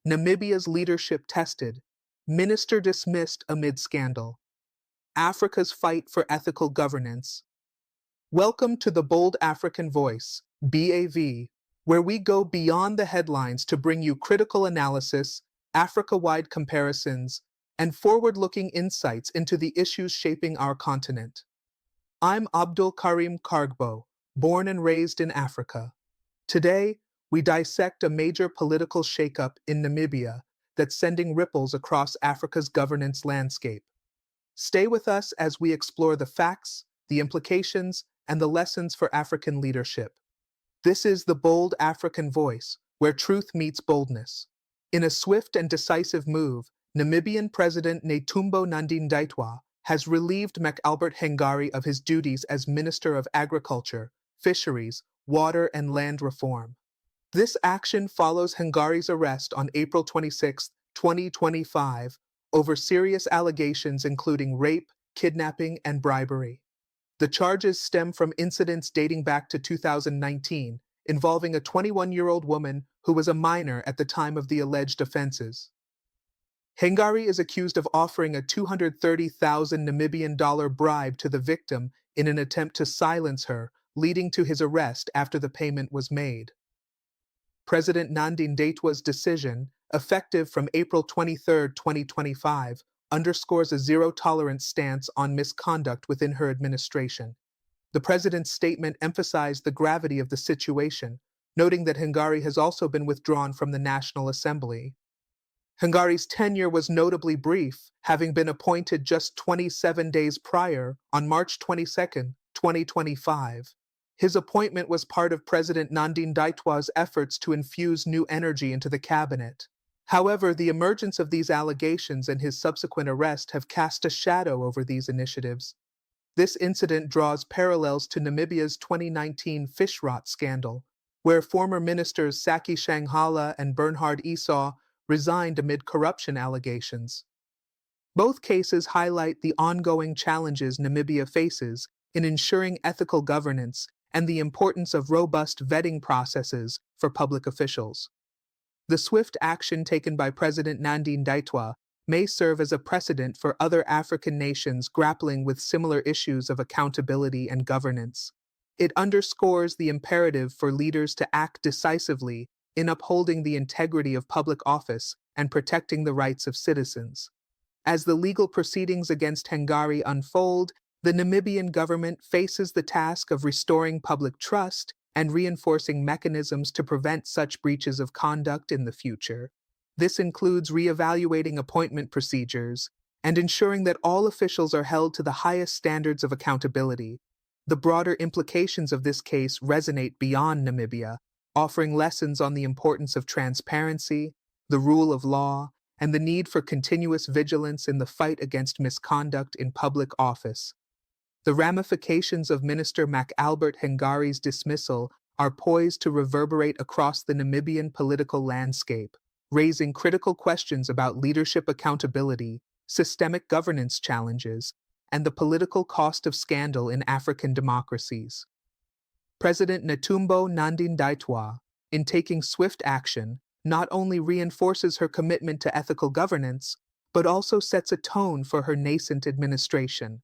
Namibia's leadership tested, minister dismissed amid scandal. Africa's fight for ethical governance. Welcome to the Bold African Voice, BAV, where we go beyond the headlines to bring you critical analysis, Africa-wide comparisons, and forward-looking insights into the issues shaping our continent. I'm Abdul Karim Kargbo, born and raised in Africa. Today, we dissect a major political shakeup in Namibia that's sending ripples across Africa's governance landscape. Stay with us as we explore the facts, the implications, and the lessons for African leadership. This is the Bold African Voice, where truth meets boldness. In a swift and decisive move, Namibian President Netumbo Nandi-Ndaitwah has relieved Mac-Albert Hengari of his duties as Minister of Agriculture, Fisheries, Water and Land Reform. This action follows Hengari's arrest on April 26, 2025, over serious allegations including rape, kidnapping, and bribery. The charges stem from incidents dating back to 2019, involving a 21-year-old woman who was a minor at the time of the alleged offenses. Hengari is accused of offering a 230,000 Namibian dollar bribe to the victim in an attempt to silence her, leading to his arrest after the payment was made. President Nandi-Ndaitwah's decision, effective from April 23, 2025, underscores a zero-tolerance stance on misconduct within her administration. The president's statement emphasized the gravity of the situation, noting that Hengari has also been withdrawn from the National Assembly. Hengari's tenure was notably brief, having been appointed just 27 days prior, on March 22, 2025. His appointment was part of President Nandi-Ndaitwah's efforts to infuse new energy into the cabinet. However, the emergence of these allegations and his subsequent arrest have cast a shadow over these initiatives. This incident draws parallels to Namibia's 2019 fish rot scandal, where former ministers Saki Shanghala and Bernhard Esau resigned amid corruption allegations. Both cases highlight the ongoing challenges Namibia faces in ensuring ethical governance and the importance of robust vetting processes for public officials. The swift action taken by President Nandi-Ndaitwah may serve as a precedent for other African nations grappling with similar issues of accountability and governance. It underscores the imperative for leaders to act decisively in upholding the integrity of public office and protecting the rights of citizens. As the legal proceedings against Hengari unfold, the Namibian government faces the task of restoring public trust and reinforcing mechanisms to prevent such breaches of conduct in the future. This includes reevaluating appointment procedures and ensuring that all officials are held to the highest standards of accountability. The broader implications of this case resonate beyond Namibia, offering lessons on the importance of transparency, the rule of law, and the need for continuous vigilance in the fight against misconduct in public office. The ramifications of Minister Mac-Albert Hengari's dismissal are poised to reverberate across the Namibian political landscape, raising critical questions about leadership accountability, systemic governance challenges, and the political cost of scandal in African democracies. President Netumbo Nandi-Ndaitwah, in taking swift action, not only reinforces her commitment to ethical governance, but also sets a tone for her nascent administration.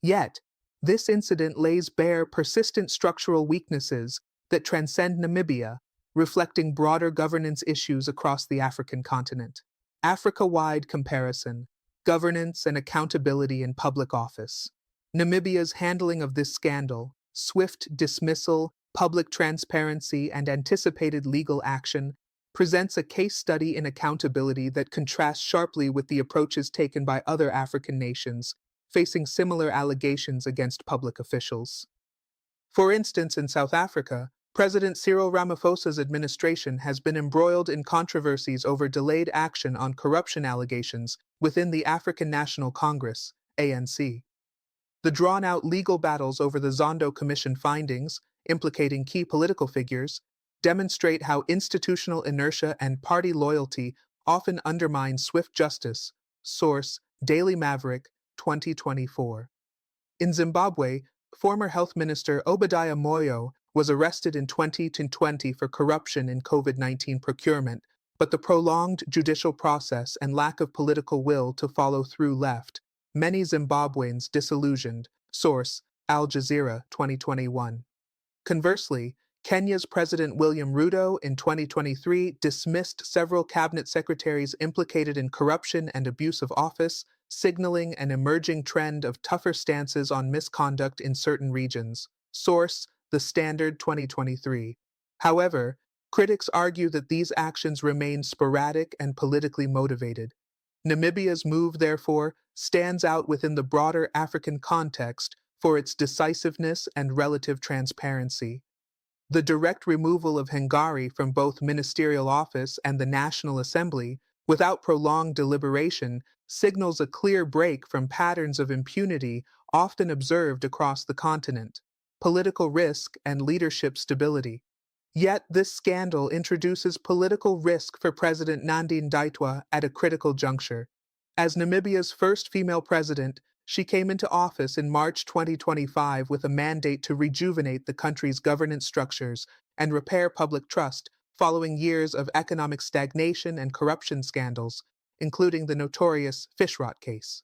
Yet, this incident lays bare persistent structural weaknesses that transcend Namibia, reflecting broader governance issues across the African continent. Africa-wide comparison, governance and accountability in public office. Namibia's handling of this scandal, swift dismissal, public transparency, and anticipated legal action presents a case study in accountability that contrasts sharply with the approaches taken by other African nations facing similar allegations against public officials. For instance, in South Africa, President Cyril Ramaphosa's administration has been embroiled in controversies over delayed action on corruption allegations within the African National Congress, ANC. The drawn-out legal battles over the Zondo Commission findings, implicating key political figures, demonstrate how institutional inertia and party loyalty often undermine swift justice. Source: Daily Maverick, 2024. In Zimbabwe, former Health Minister Obadiah Moyo was arrested in 2020 for corruption in COVID-19 procurement, but the prolonged judicial process and lack of political will to follow through left many Zimbabweans disillusioned. Source: Al Jazeera, 2021. Conversely, Kenya's President William Ruto in 2023 dismissed several cabinet secretaries implicated in corruption and abuse of office, signaling an emerging trend of tougher stances on misconduct in certain regions. Source: The Standard, 2023. However, critics argue that these actions remain sporadic and politically motivated. Namibia's move, therefore, stands out within the broader African context for its decisiveness and relative transparency. The direct removal of Hengari from both ministerial office and the National Assembly, without prolonged deliberation, signals a clear break from patterns of impunity often observed across the continent, political risk, and leadership stability. Yet this scandal introduces political risk for President Nandi-Ndaitwah at a critical juncture. As Namibia's first female president, she came into office in March 2025 with a mandate to rejuvenate the country's governance structures and repair public trust following years of economic stagnation and corruption scandals, including the notorious fish rot case.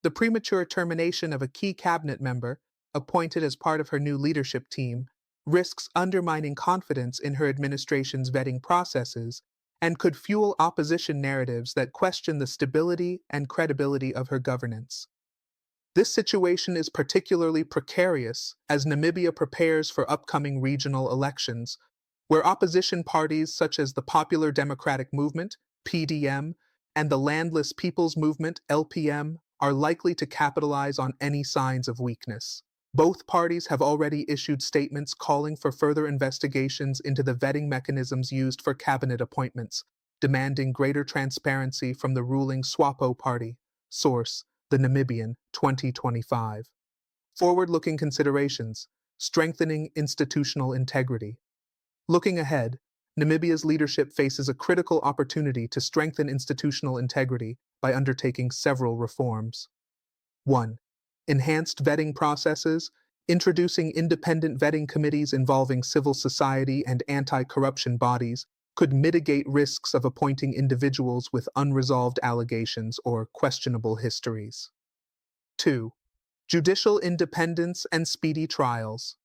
The premature termination of a key cabinet member, appointed as part of her new leadership team, risks undermining confidence in her administration's vetting processes and could fuel opposition narratives that question the stability and credibility of her governance. This situation is particularly precarious as Namibia prepares for upcoming regional elections, where opposition parties such as the Popular Democratic Movement, PDM, and the Landless People's Movement, LPM, are likely to capitalize on any signs of weakness. Both parties have already issued statements calling for further investigations into the vetting mechanisms used for cabinet appointments, demanding greater transparency from the ruling SWAPO party. Source: The Namibian, 2025. Forward-looking considerations: strengthening institutional integrity. Looking ahead, Namibia's leadership faces a critical opportunity to strengthen institutional integrity by undertaking several reforms. 1. Enhanced vetting processes. Introducing independent vetting committees involving civil society and anti-corruption bodies could mitigate risks of appointing individuals with unresolved allegations or questionable histories. 2. Judicial independence and speedy trials.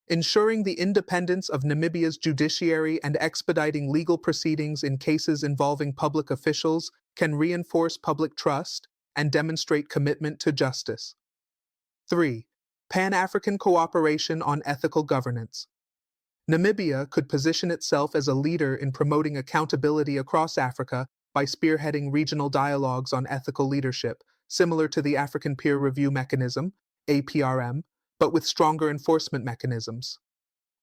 Ensuring the independence of Namibia's judiciary and expediting legal proceedings in cases involving public officials can reinforce public trust and demonstrate commitment to justice. 3. Pan-African Cooperation on ethical governance. Namibia could position itself as a leader in promoting accountability across Africa by spearheading regional dialogues on ethical leadership, similar to the African Peer Review Mechanism, APRM, but with stronger enforcement mechanisms.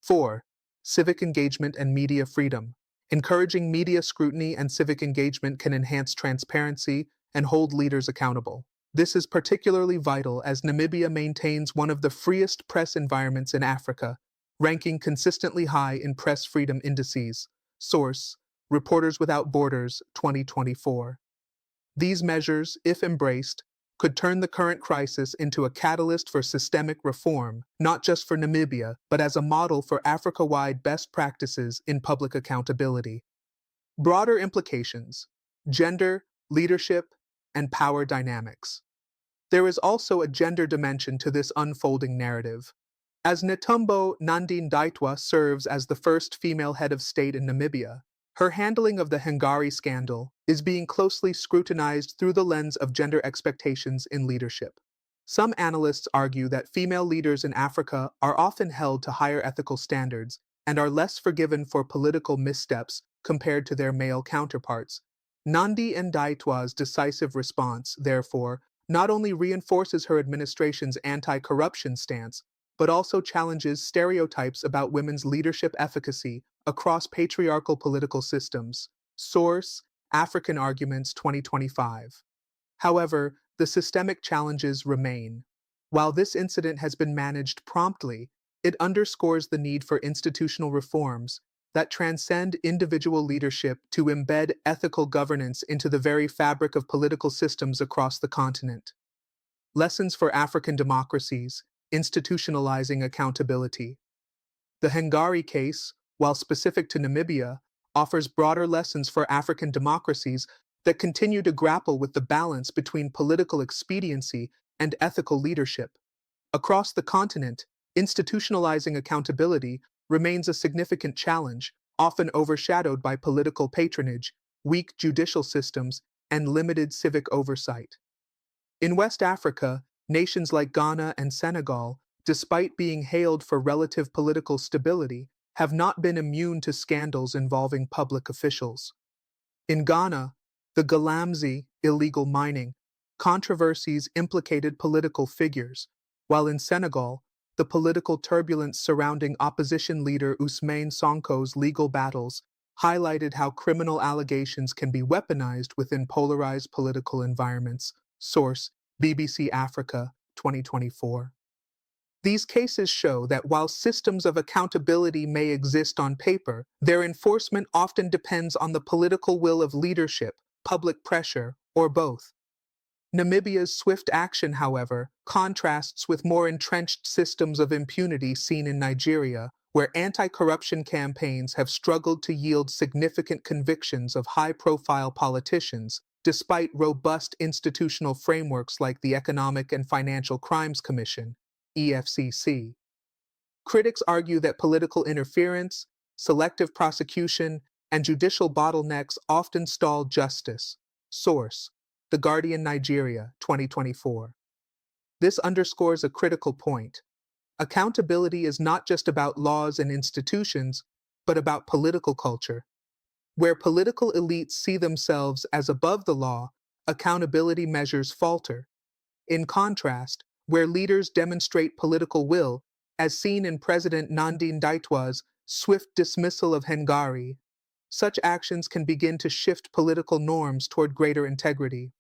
4. Civic engagement and media freedom. Encouraging media scrutiny and civic engagement can enhance transparency and hold leaders accountable. This is particularly vital as Namibia maintains one of the freest press environments in Africa, ranking consistently high in press freedom indices. Source: Reporters Without Borders, 2024. These measures, if embraced, could turn the current crisis into a catalyst for systemic reform, not just for Namibia, but as a model for Africa-wide best practices in public accountability. Broader implications: gender, leadership, and power dynamics. There is also a gender dimension to this unfolding narrative. As Netumbo Nandi-Ndaitwah serves as the first female head of state in Namibia, her handling of the Hengari scandal is being closely scrutinized through the lens of gender expectations in leadership. Some analysts argue that female leaders in Africa are often held to higher ethical standards and are less forgiven for political missteps compared to their male counterparts. Nandi-Ndaitwah's decisive response, therefore, not only reinforces her administration's anti-corruption stance, but also challenges stereotypes about women's leadership efficacy across patriarchal political systems. Source: African Arguments, 2025. However, the systemic challenges remain. While this incident has been managed promptly, it underscores the need for institutional reforms that transcend individual leadership to embed ethical governance into the very fabric of political systems across the continent. Lessons for African democracies: institutionalizing accountability. The Hengari case, while specific to Namibia, offers broader lessons for African democracies that continue to grapple with the balance between political expediency and ethical leadership. Across the continent, institutionalizing accountability remains a significant challenge, often overshadowed by political patronage, weak judicial systems, and limited civic oversight. In West Africa, nations like Ghana and Senegal, despite being hailed for relative political stability, have not been immune to scandals involving public officials. In Ghana, the Galamsey illegal mining controversies implicated political figures, while in Senegal, the political turbulence surrounding opposition leader Ousmane Sonko's legal battles highlighted how criminal allegations can be weaponized within polarized political environments. Source: BBC Africa, 2024. These cases show that while systems of accountability may exist on paper, their enforcement often depends on the political will of leadership, public pressure, or both. Namibia's swift action, however, contrasts with more entrenched systems of impunity seen in Nigeria, where anti-corruption campaigns have struggled to yield significant convictions of high-profile politicians, despite robust institutional frameworks like the Economic and Financial Crimes Commission, EFCC. Critics argue that political interference, selective prosecution, and judicial bottlenecks often stall justice. Source: The Guardian, Nigeria, 2024. This underscores a critical point. Accountability is not just about laws and institutions, but about political culture. Where political elites see themselves as above the law, accountability measures falter. In contrast, where leaders demonstrate political will, as seen in President Nandi-Ndaitwah's swift dismissal of Hengari, such actions can begin to shift political norms toward greater integrity.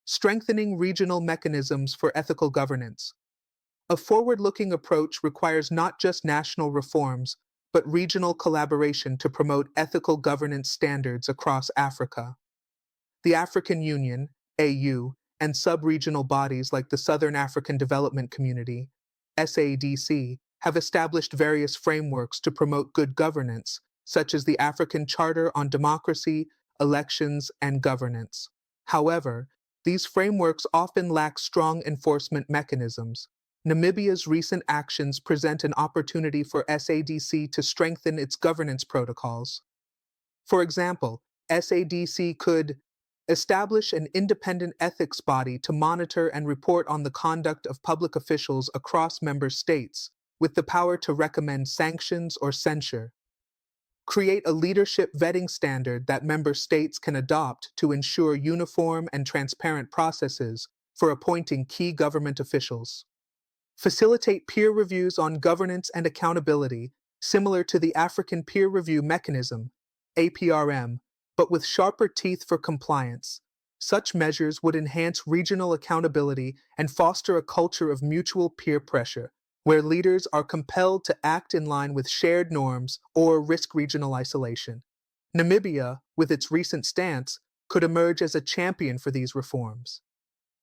Strengthening regional mechanisms for ethical governance. A forward-looking approach requires not just national reforms, but regional collaboration to promote ethical governance standards across Africa. The African Union, AU, and sub-regional bodies like the Southern African Development Community, SADC, have established various frameworks to promote good governance, such as the African Charter on Democracy, Elections, and Governance. However, these frameworks often lack strong enforcement mechanisms. Namibia's recent actions present an opportunity for SADC to strengthen its governance protocols. For example, SADC could establish an independent ethics body to monitor and report on the conduct of public officials across member states, with the power to recommend sanctions or censure. Create a leadership vetting standard that member states can adopt to ensure uniform and transparent processes for appointing key government officials. Facilitate peer reviews on governance and accountability, similar to the African Peer Review Mechanism, APRM, but with sharper teeth for compliance. Such measures would enhance regional accountability and foster a culture of mutual peer pressure, where leaders are compelled to act in line with shared norms or risk regional isolation. Namibia, with its recent stance, could emerge as a champion for these reforms.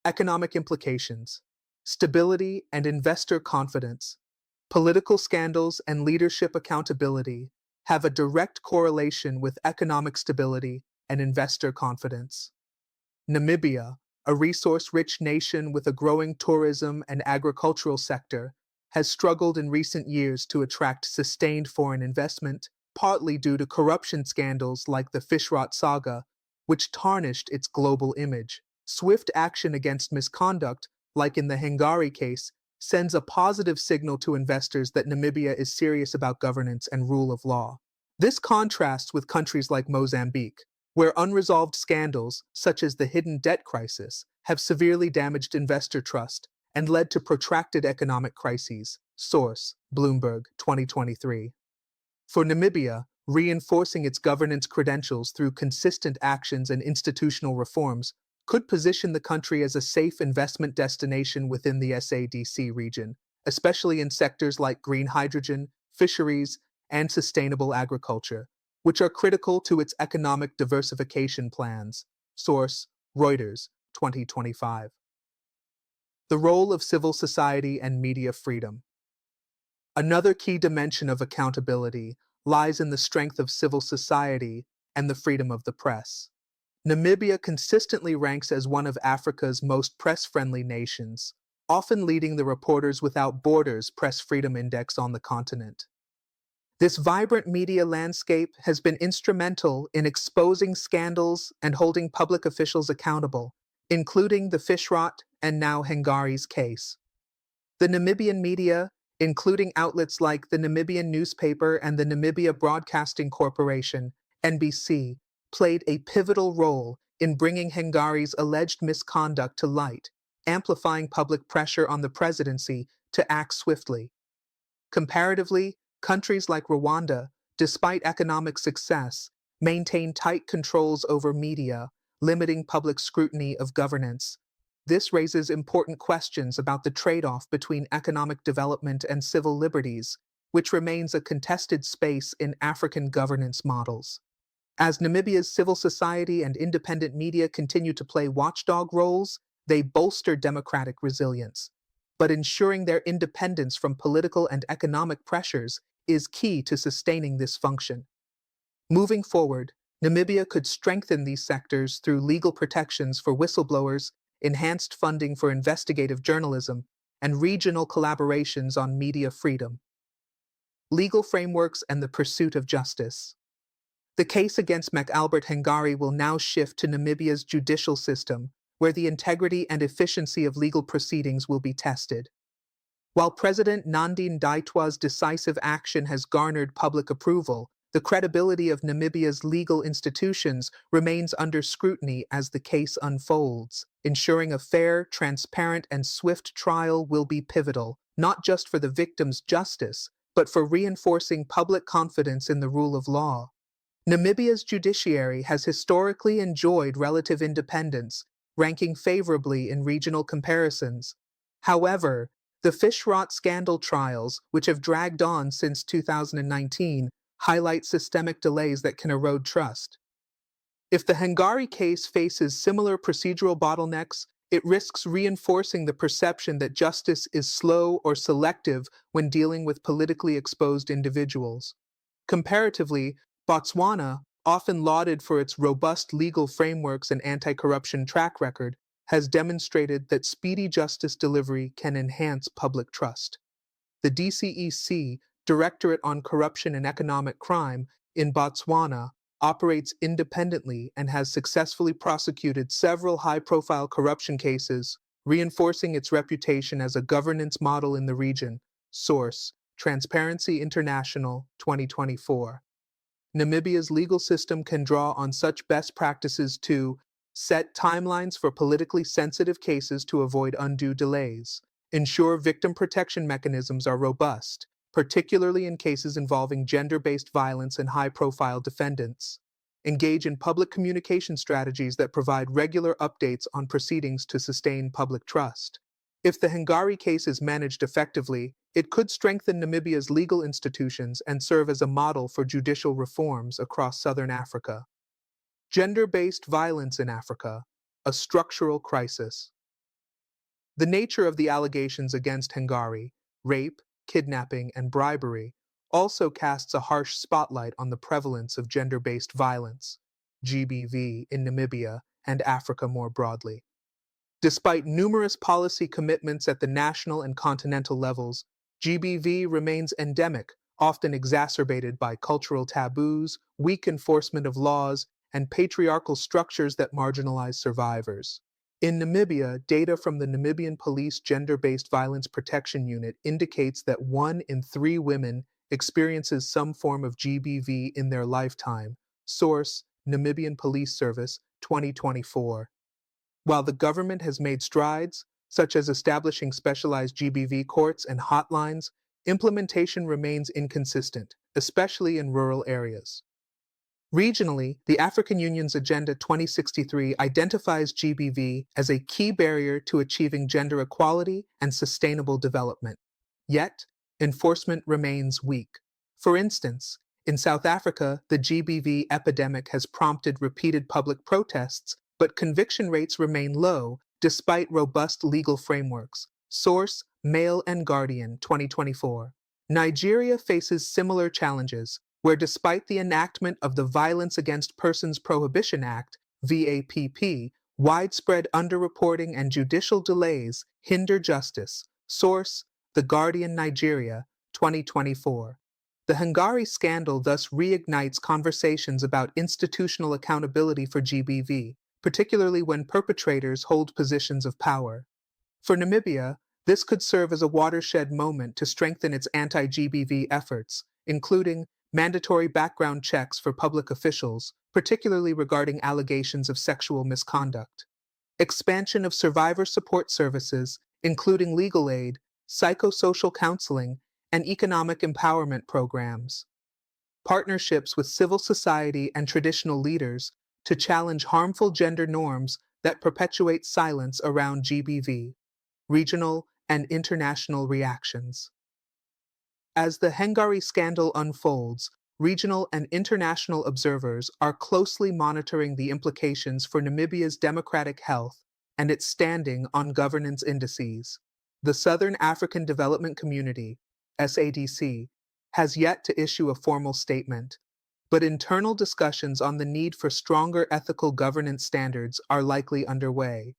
Economic implications. Stability and investor confidence. Political scandals and leadership accountability have a direct correlation with economic stability and investor confidence. Namibia, a resource-rich nation with a growing tourism and agricultural sector, has struggled in recent years to attract sustained foreign investment, partly due to corruption scandals like the Fishrot saga, which tarnished its global image. Swift action against misconduct, like in the Hengari case, sends a positive signal to investors that Namibia is serious about governance and rule of law. This contrasts with countries like Mozambique, where unresolved scandals, such as the hidden debt crisis, have severely damaged investor trust and led to protracted economic crises. Source: Bloomberg, 2023. For Namibia, reinforcing its governance credentials through consistent actions and institutional reforms could position the country as a safe investment destination within the SADC region, especially in sectors like green hydrogen, fisheries, and sustainable agriculture, which are critical to its economic diversification plans. Source: Reuters, 2025. The role of civil society and media freedom. Another key dimension of accountability lies in the strength of civil society and the freedom of the press. Namibia consistently ranks as one of Africa's most press-friendly nations, often leading the Reporters Without Borders Press Freedom Index on the continent. This vibrant media landscape has been instrumental in exposing scandals and holding public officials accountable, including the Fishrot and now Hengari's case. The Namibian media, including outlets like the Namibian newspaper and the Namibia Broadcasting Corporation, NBC, played a pivotal role in bringing Hengari's alleged misconduct to light, amplifying public pressure on the presidency to act swiftly. Comparatively, countries like Rwanda, despite economic success, maintain tight controls over media, limiting public scrutiny of governance. This raises important questions about the trade-off between economic development and civil liberties, which remains a contested space in African governance models. As Namibia's civil society and independent media continue to play watchdog roles, they bolster democratic resilience. But ensuring their independence from political and economic pressures is key to sustaining this function. Moving forward, Namibia could strengthen these sectors through legal protections for whistleblowers, enhanced funding for investigative journalism, and regional collaborations on media freedom. Legal frameworks and the pursuit of justice. The case against Mac-Albert Hengari will now shift to Namibia's judicial system, where the integrity and efficiency of legal proceedings will be tested. While President Nandi-Ndaitwah's decisive action has garnered public approval, the credibility of Namibia's legal institutions remains under scrutiny as the case unfolds. Ensuring a fair, transparent, and swift trial will be pivotal, not just for the victim's justice, but for reinforcing public confidence in the rule of law. Namibia's judiciary has historically enjoyed relative independence, ranking favorably in regional comparisons. However, the Fishrot scandal trials, which have dragged on since 2019, highlight systemic delays that can erode trust. If the Hengari case faces similar procedural bottlenecks, it risks reinforcing the perception that justice is slow or selective when dealing with politically exposed individuals. Comparatively, Botswana, often lauded for its robust legal frameworks and anti-corruption track record, has demonstrated that speedy justice delivery can enhance public trust. The DCEC, Directorate on Corruption and Economic Crime, in Botswana, operates independently and has successfully prosecuted several high-profile corruption cases, reinforcing its reputation as a governance model in the region. Source: Transparency International, 2024. Namibia's legal system can draw on such best practices to set timelines for politically sensitive cases to avoid undue delays, ensure victim protection mechanisms are robust, particularly in cases involving gender-based violence and high-profile defendants, engage in public communication strategies that provide regular updates on proceedings to sustain public trust. If the Hengari case is managed effectively, it could strengthen Namibia's legal institutions and serve as a model for judicial reforms across southern Africa. Gender-based violence in Africa, a structural crisis. The nature of the allegations against Hengari, rape, kidnapping, and bribery, also casts a harsh spotlight on the prevalence of gender-based violence, GBV, in Namibia and Africa more broadly. Despite numerous policy commitments at the national and continental levels, GBV remains endemic, often exacerbated by cultural taboos, weak enforcement of laws, and patriarchal structures that marginalize survivors. In Namibia, data from the Namibian Police Gender-Based Violence Protection Unit indicates that 1 in 3 women experiences some form of GBV in their lifetime. Source: Namibian Police Service, 2024. While the government has made strides, such as establishing specialized GBV courts and hotlines, implementation remains inconsistent, especially in rural areas. Regionally, the African Union's Agenda 2063 identifies GBV as a key barrier to achieving gender equality and sustainable development. Yet, enforcement remains weak. For instance, in South Africa, the GBV epidemic has prompted repeated public protests, but conviction rates remain low despite robust legal frameworks. Source: Mail and Guardian, 2024. Nigeria faces similar challenges, where despite the enactment of the Violence Against Persons Prohibition Act, VAPP, widespread underreporting and judicial delays hinder justice. Source: The Guardian, Nigeria, 2024. The Hengari scandal thus reignites conversations about institutional accountability for GBV, particularly when perpetrators hold positions of power. For Namibia, this could serve as a watershed moment to strengthen its anti-GBV efforts, including mandatory background checks for public officials, particularly regarding allegations of sexual misconduct, expansion of survivor support services, including legal aid, psychosocial counseling, and economic empowerment programs, partnerships with civil society and traditional leaders to challenge harmful gender norms that perpetuate silence around GBV, regional and international reactions. As the Hengari scandal unfolds, regional and international observers are closely monitoring the implications for Namibia's democratic health and its standing on governance indices. The Southern African Development Community, SADC, has yet to issue a formal statement, but internal discussions on the need for stronger ethical governance standards are likely underway.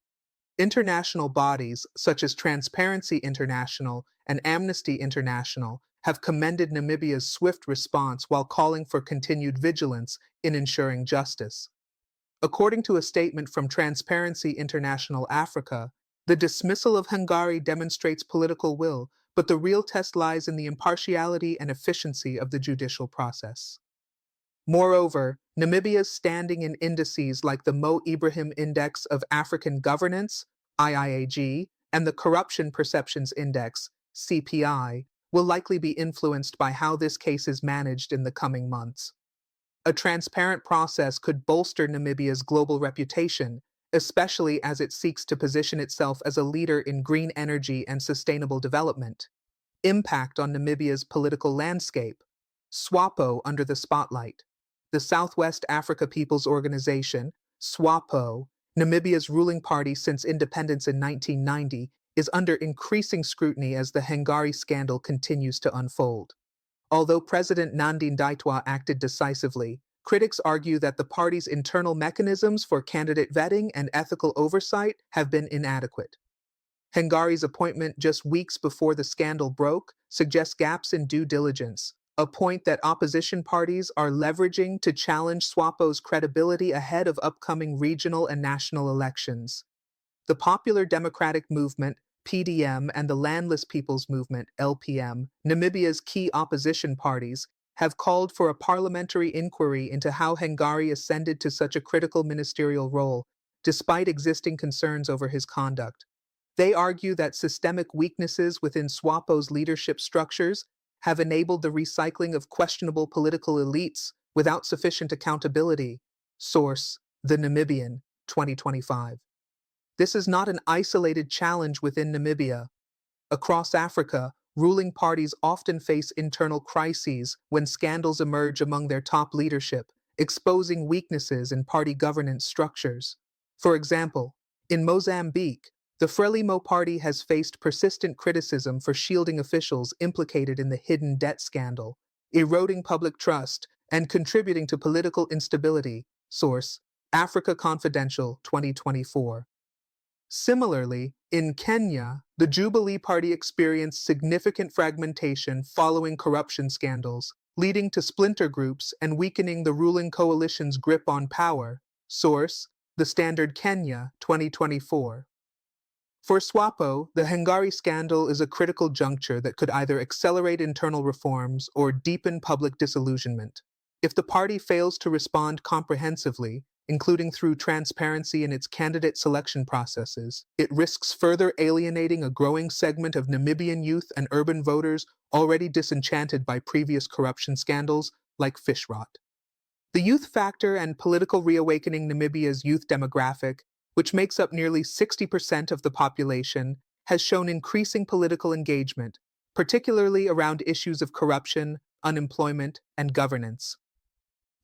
International bodies such as Transparency International and Amnesty International have commended Namibia's swift response while calling for continued vigilance in ensuring justice. According to a statement from Transparency International Africa, the dismissal of Hengari demonstrates political will, but the real test lies in the impartiality and efficiency of the judicial process. Moreover, Namibia's standing in indices like the Mo Ibrahim Index of African Governance, IIAG, and the Corruption Perceptions Index, CPI, will likely be influenced by how this case is managed in the coming months. A transparent process could bolster Namibia's global reputation, especially as it seeks to position itself as a leader in green energy and sustainable development. Impact on Namibia's political landscape. SWAPO under the spotlight. The Southwest Africa People's Organization, SWAPO, Namibia's ruling party since independence in 1990, is under increasing scrutiny as the Hengari scandal continues to unfold. Although President Nandi-Ndaitwah acted decisively, critics argue that the party's internal mechanisms for candidate vetting and ethical oversight have been inadequate. Hengari's appointment just weeks before the scandal broke suggests gaps in due diligence, a point that opposition parties are leveraging to challenge SWAPO's credibility ahead of upcoming regional and national elections. The Popular Democratic Movement, PDM, and the Landless People's Movement, LPM, Namibia's key opposition parties, have called for a parliamentary inquiry into how Hengari ascended to such a critical ministerial role, despite existing concerns over his conduct. They argue that systemic weaknesses within SWAPO's leadership structures have enabled the recycling of questionable political elites without sufficient accountability. Source: The Namibian, 2025. This is not an isolated challenge within Namibia. Across Africa, ruling parties often face internal crises when scandals emerge among their top leadership, exposing weaknesses in party governance structures. For example, in Mozambique, the Frelimo party has faced persistent criticism for shielding officials implicated in the hidden debt scandal, eroding public trust, and contributing to political instability. Source: Africa Confidential, 2024. Similarly, in Kenya, the Jubilee Party experienced significant fragmentation following corruption scandals, leading to splinter groups and weakening the ruling coalition's grip on power. Source: The Standard Kenya, 2024. For SWAPO, the Hengari scandal is a critical juncture that could either accelerate internal reforms or deepen public disillusionment. If the party fails to respond comprehensively, including through transparency in its candidate selection processes, it risks further alienating a growing segment of Namibian youth and urban voters already disenchanted by previous corruption scandals like fish rot. The youth factor and political reawakening. Namibia's youth demographic, which makes up nearly 60% of the population, has shown increasing political engagement, particularly around issues of corruption, unemployment, and governance.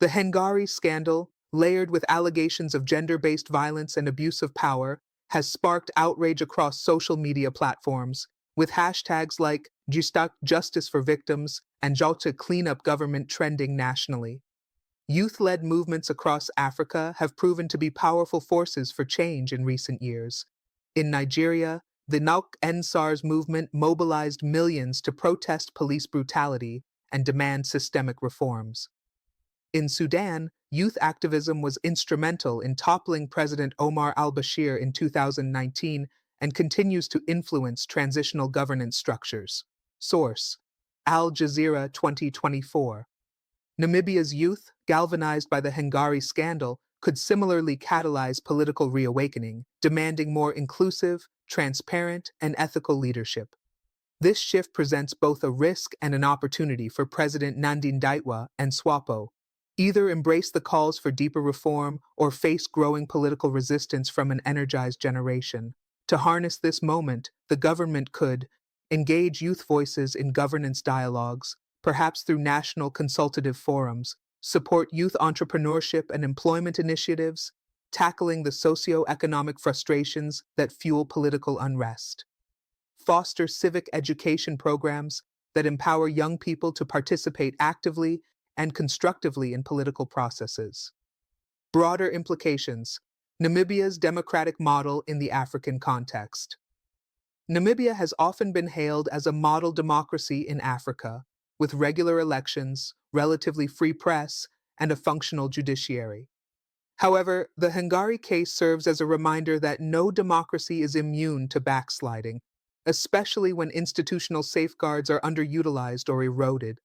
The Hengari scandal, layered with allegations of gender-based violence and abuse of power, has sparked outrage across social media platforms, with hashtags like #Justice for Victims and Jota cleanup government trending nationally. Youth-led movements across Africa have proven to be powerful forces for change in recent years. In Nigeria, the Nauk Nsars movement mobilized millions to protest police brutality and demand systemic reforms. In Sudan, youth activism was instrumental in toppling President Omar al-Bashir in 2019 and continues to influence transitional governance structures. Source: Al Jazeera 2024. Namibia's youth, galvanized by the Hengari scandal, could similarly catalyze political reawakening, demanding more inclusive, transparent, and ethical leadership. This shift presents both a risk and an opportunity for President Nandi-Ndaitwah and SWAPO. Either embrace the calls for deeper reform or face growing political resistance from an energized generation. To harness this moment, the government could engage youth voices in governance dialogues, perhaps through national consultative forums, support youth entrepreneurship and employment initiatives, tackling the socio-economic frustrations that fuel political unrest. Foster civic education programs that empower young people to participate actively and constructively in political processes. Broader implications: Namibia's democratic model in the African context. Namibia has often been hailed as a model democracy in Africa, with regular elections, relatively free press, and a functional judiciary. However, the Hengari case serves as a reminder that no democracy is immune to backsliding, especially when institutional safeguards are underutilized or eroded.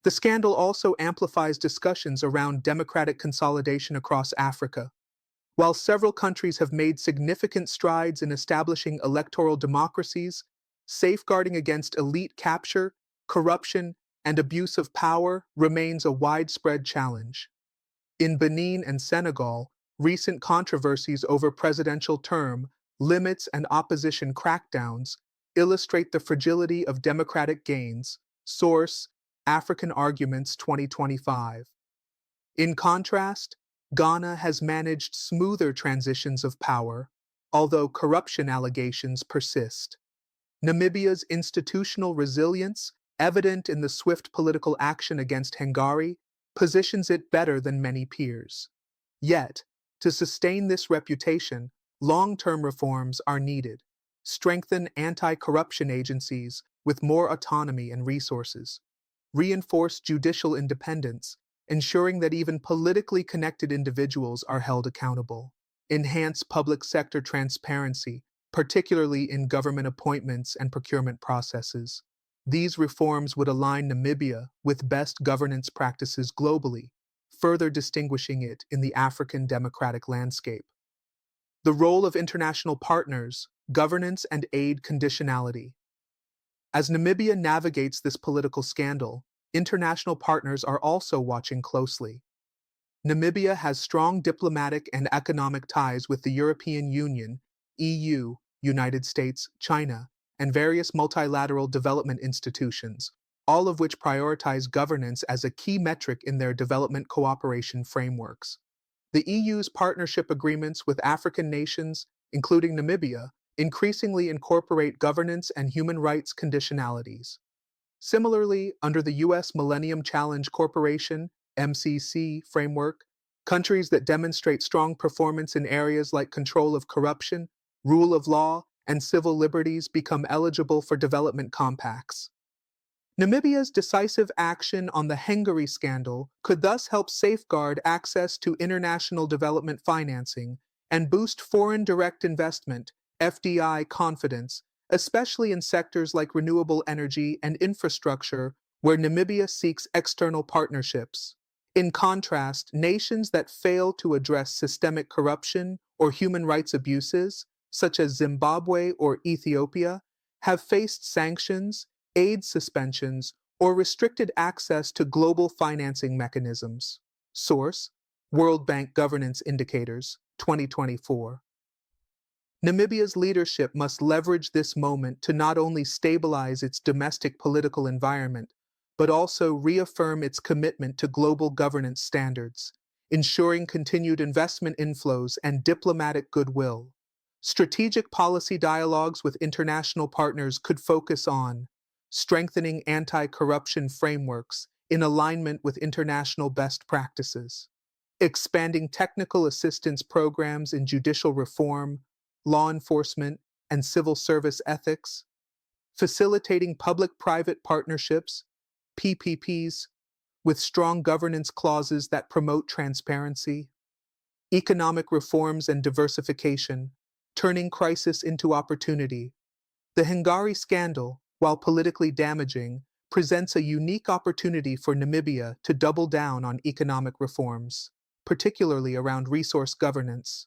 The scandal also amplifies discussions around democratic consolidation across Africa. While several countries have made significant strides in establishing electoral democracies, safeguarding against elite capture, corruption, and abuse of power remains a widespread challenge. In Benin and Senegal, recent controversies over presidential term, limits, and opposition crackdowns illustrate the fragility of democratic gains. Source: African Arguments 2025. In contrast, Ghana has managed smoother transitions of power, although corruption allegations persist. Namibia's institutional resilience, evident in the swift political action against Hengari, positions it better than many peers. Yet, to sustain this reputation, long-term reforms are needed. Strengthen anti-corruption agencies with more autonomy and resources. Reinforce judicial independence, ensuring that even politically connected individuals are held accountable. Enhance public sector transparency, particularly in government appointments and procurement processes. These reforms would align Namibia with best governance practices globally, further distinguishing it in the African democratic landscape. The role of international partners, governance, and aid conditionality. As Namibia navigates this political scandal, international partners are also watching closely. Namibia has strong diplomatic and economic ties with the European Union, EU, United States, China, and various multilateral development institutions, all of which prioritize governance as a key metric in their development cooperation frameworks. The EU's partnership agreements with African nations, including Namibia, increasingly incorporate governance and human rights conditionalities. Similarly, under the U.S. Millennium Challenge Corporation (MCC) framework, countries that demonstrate strong performance in areas like control of corruption, rule of law, and civil liberties become eligible for development compacts. Namibia's decisive action on the Hengari scandal could thus help safeguard access to international development financing and boost foreign direct investment (FDI) confidence, especially in sectors like renewable energy and infrastructure, where Namibia seeks external partnerships. In contrast, nations that fail to address systemic corruption or human rights abuses, such as Zimbabwe or Ethiopia, have faced sanctions, aid suspensions, or restricted access to global financing mechanisms. Source: World Bank Governance Indicators, 2024. Namibia's leadership must leverage this moment to not only stabilize its domestic political environment, but also reaffirm its commitment to global governance standards, ensuring continued investment inflows and diplomatic goodwill. Strategic policy dialogues with international partners could focus on strengthening anti-corruption frameworks in alignment with international best practices, expanding technical assistance programs in judicial reform, law enforcement, and civil service ethics, facilitating public-private partnerships, PPPs, with strong governance clauses that promote transparency, economic reforms and diversification, turning crisis into opportunity. The Hengari scandal, while politically damaging, presents a unique opportunity for Namibia to double down on economic reforms, particularly around resource governance.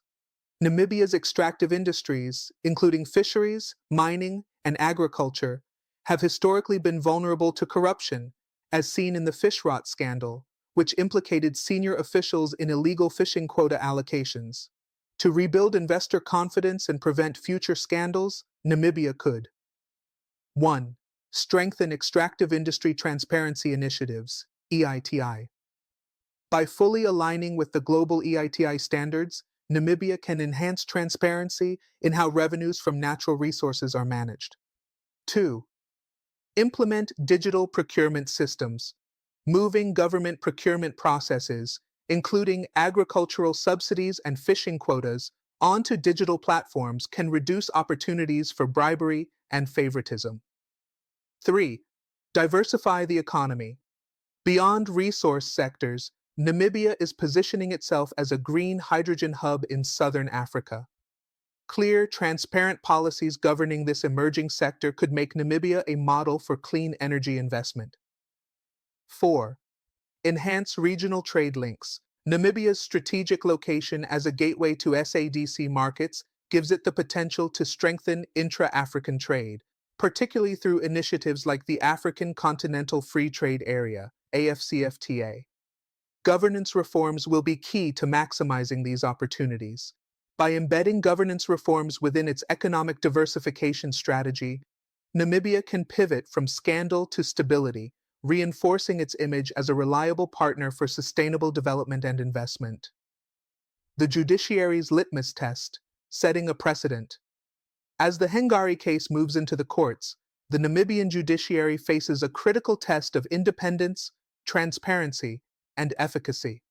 Namibia's extractive industries, including fisheries, mining, and agriculture, have historically been vulnerable to corruption, as seen in the fish rot scandal, which implicated senior officials in illegal fishing quota allocations. To rebuild investor confidence and prevent future scandals, Namibia could 1. Strengthen extractive industry transparency initiatives, EITI. By fully aligning with the global EITI standards, Namibia can enhance transparency in how revenues from natural resources are managed. 2. Implement digital procurement systems. Moving government procurement processes, including agricultural subsidies and fishing quotas, onto digital platforms can reduce opportunities for bribery and favoritism. 3. Diversify the economy. Beyond resource sectors, Namibia is positioning itself as a green hydrogen hub in southern Africa. Clear, transparent policies governing this emerging sector could make Namibia a model for clean energy investment. 4. Enhance regional trade links. Namibia's strategic location as a gateway to SADC markets gives it the potential to strengthen intra-African trade, particularly through initiatives like the African Continental Free Trade Area, AFCFTA. Governance reforms will be key to maximizing these opportunities. By embedding governance reforms within its economic diversification strategy, Namibia can pivot from scandal to stability, reinforcing its image as a reliable partner for sustainable development and investment. The judiciary's litmus test, setting a precedent. As the Hengari case moves into the courts, the Namibian judiciary faces a critical test of independence, transparency, and efficacy.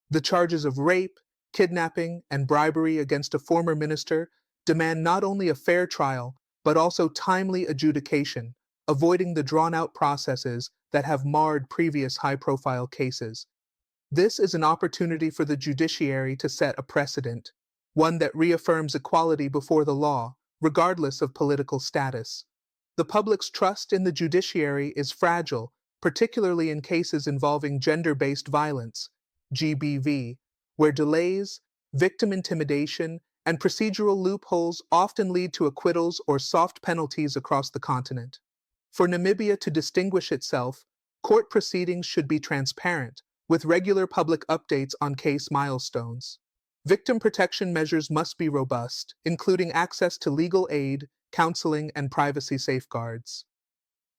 The charges of rape, kidnapping, and bribery against a former minister demand not only a fair trial, but also timely adjudication, avoiding the drawn-out processes that have marred previous high-profile cases. This is an opportunity for the judiciary to set a precedent, one that reaffirms equality before the law, regardless of political status. The public's trust in the judiciary is fragile, particularly in cases involving gender-based violence, GBV, where delays, victim intimidation, and procedural loopholes often lead to acquittals or soft penalties across the continent. For Namibia to distinguish itself, court proceedings should be transparent, with regular public updates on case milestones. Victim protection measures must be robust, including access to legal aid, counseling, and privacy safeguards.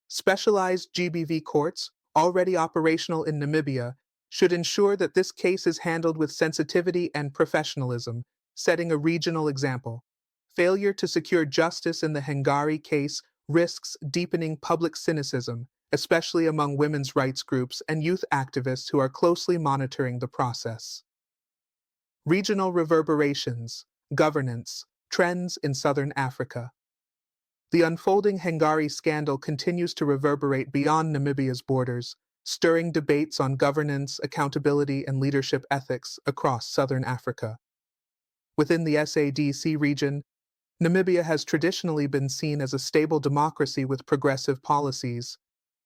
Specialized GBV courts, already operational in Namibia, should ensure that this case is handled with sensitivity and professionalism, setting a regional example. Failure to secure justice in the Hengari case risks deepening public cynicism, especially among women's rights groups and youth activists who are closely monitoring the process. Regional reverberations, governance, trends in Southern Africa. The unfolding Hengari scandal continues to reverberate beyond Namibia's borders, stirring debates on governance, accountability, and leadership ethics across Southern Africa. Within the SADC region, Namibia has traditionally been seen as a stable democracy with progressive policies,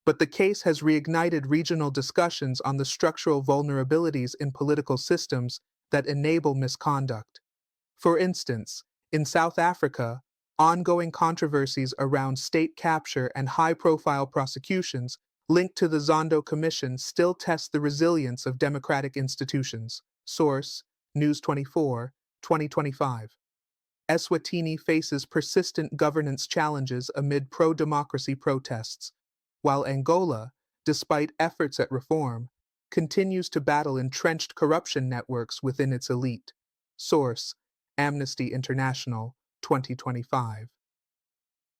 but the case has reignited regional discussions on the structural vulnerabilities in political systems that enable misconduct. For instance, in South Africa, ongoing controversies around state capture and high-profile prosecutions linked to the Zondo Commission still test the resilience of democratic institutions. Source: News 24, 2025. Eswatini faces persistent governance challenges amid pro-democracy protests, while Angola, despite efforts at reform, continues to battle entrenched corruption networks within its elite. Source: Amnesty International, 2025.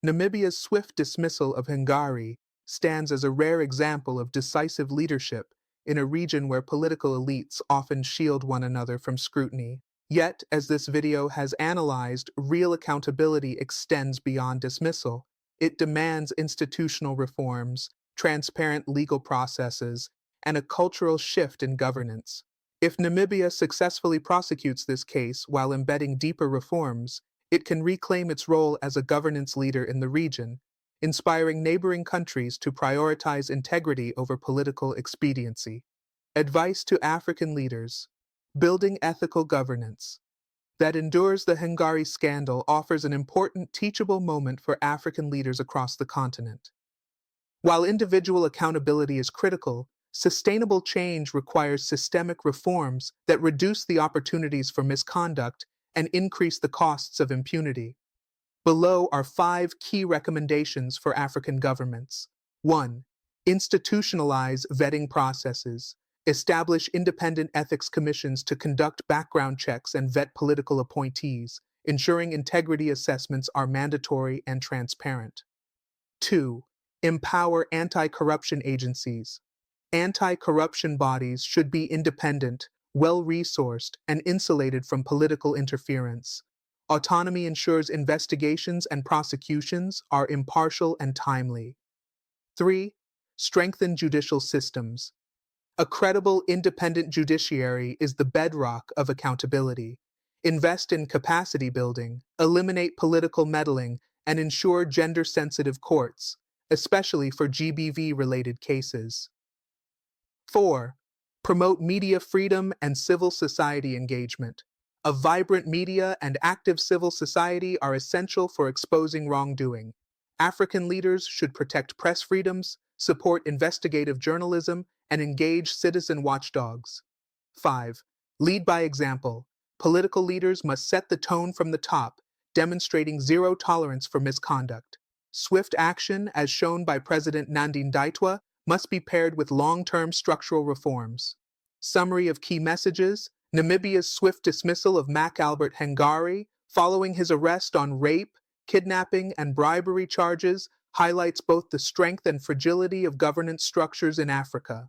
Namibia's swift dismissal of Hengari stands as a rare example of decisive leadership in a region where political elites often shield one another from scrutiny. Yet, as this video has analyzed, real accountability extends beyond dismissal. It demands institutional reforms, transparent legal processes, and a cultural shift in governance. If Namibia successfully prosecutes this case while embedding deeper reforms, it can reclaim its role as a governance leader in the region, inspiring neighboring countries to prioritize integrity over political expediency. Advice to African leaders: building ethical governance that endures the Hengari scandal offers an important teachable moment for African leaders across the continent. While individual accountability is critical, sustainable change requires systemic reforms that reduce the opportunities for misconduct and increase the costs of impunity. Below are 5 key recommendations for African governments. 1. Institutionalize vetting processes. Establish independent ethics commissions to conduct background checks and vet political appointees, ensuring integrity assessments are mandatory and transparent. 2. Empower anti-corruption agencies. Anti-corruption bodies should be independent, well-resourced, and insulated from political interference. Autonomy ensures investigations and prosecutions are impartial and timely. 3. Strengthen judicial systems. A credible, independent judiciary is the bedrock of accountability. Invest in capacity building, eliminate political meddling, and ensure gender-sensitive courts, especially for GBV-related cases. 4. Promote media freedom and civil society engagement. A vibrant media and active civil society are essential for exposing wrongdoing. African leaders should protect press freedoms, support investigative journalism, and engage citizen watchdogs. 5. Lead by example. Political leaders must set the tone from the top, demonstrating zero tolerance for misconduct. Swift action, as shown by President Nandi-Ndaitwah, must be paired with long-term structural reforms. Summary of key messages: Namibia's swift dismissal of Mac-Albert Hengari, following his arrest on rape, kidnapping, and bribery charges, highlights both the strength and fragility of governance structures in Africa.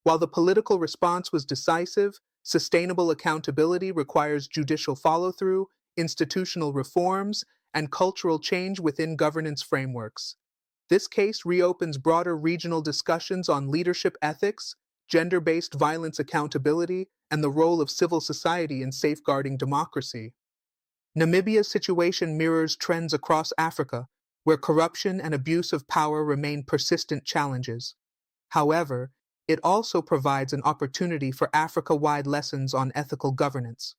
While the political response was decisive, sustainable accountability requires judicial follow-through, institutional reforms, and cultural change within governance frameworks. This case reopens broader regional discussions on leadership ethics, gender-based violence accountability, and the role of civil society in safeguarding democracy. Namibia's situation mirrors trends across Africa, where corruption and abuse of power remain persistent challenges. However, it also provides an opportunity for Africa-wide lessons on ethical governance.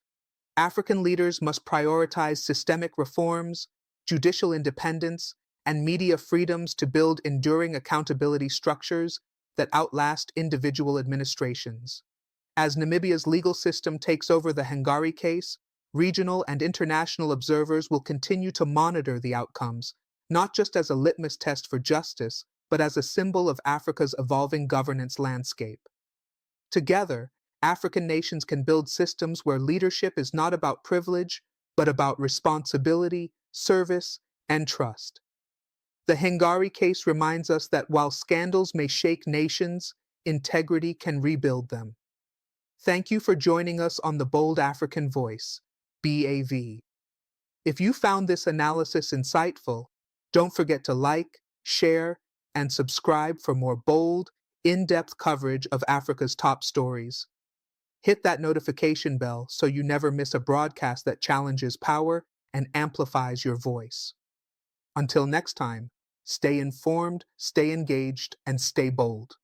African leaders must prioritize systemic reforms, judicial independence, and media freedoms to build enduring accountability structures that outlast individual administrations. As Namibia's legal system takes over the Hengari case, regional and international observers will continue to monitor the outcomes, not just as a litmus test for justice, but as a symbol of Africa's evolving governance landscape. Together, African nations can build systems where leadership is not about privilege, but about responsibility, service, and trust. The Hengari case reminds us that while scandals may shake nations, integrity can rebuild them. Thank you for joining us on the Bold African Voice, BAV. If you found this analysis insightful, don't forget to like, share, and subscribe for more bold, in-depth coverage of Africa's top stories. Hit that notification bell so you never miss a broadcast that challenges power and amplifies your voice. Until next time, stay informed, stay engaged, and stay bold.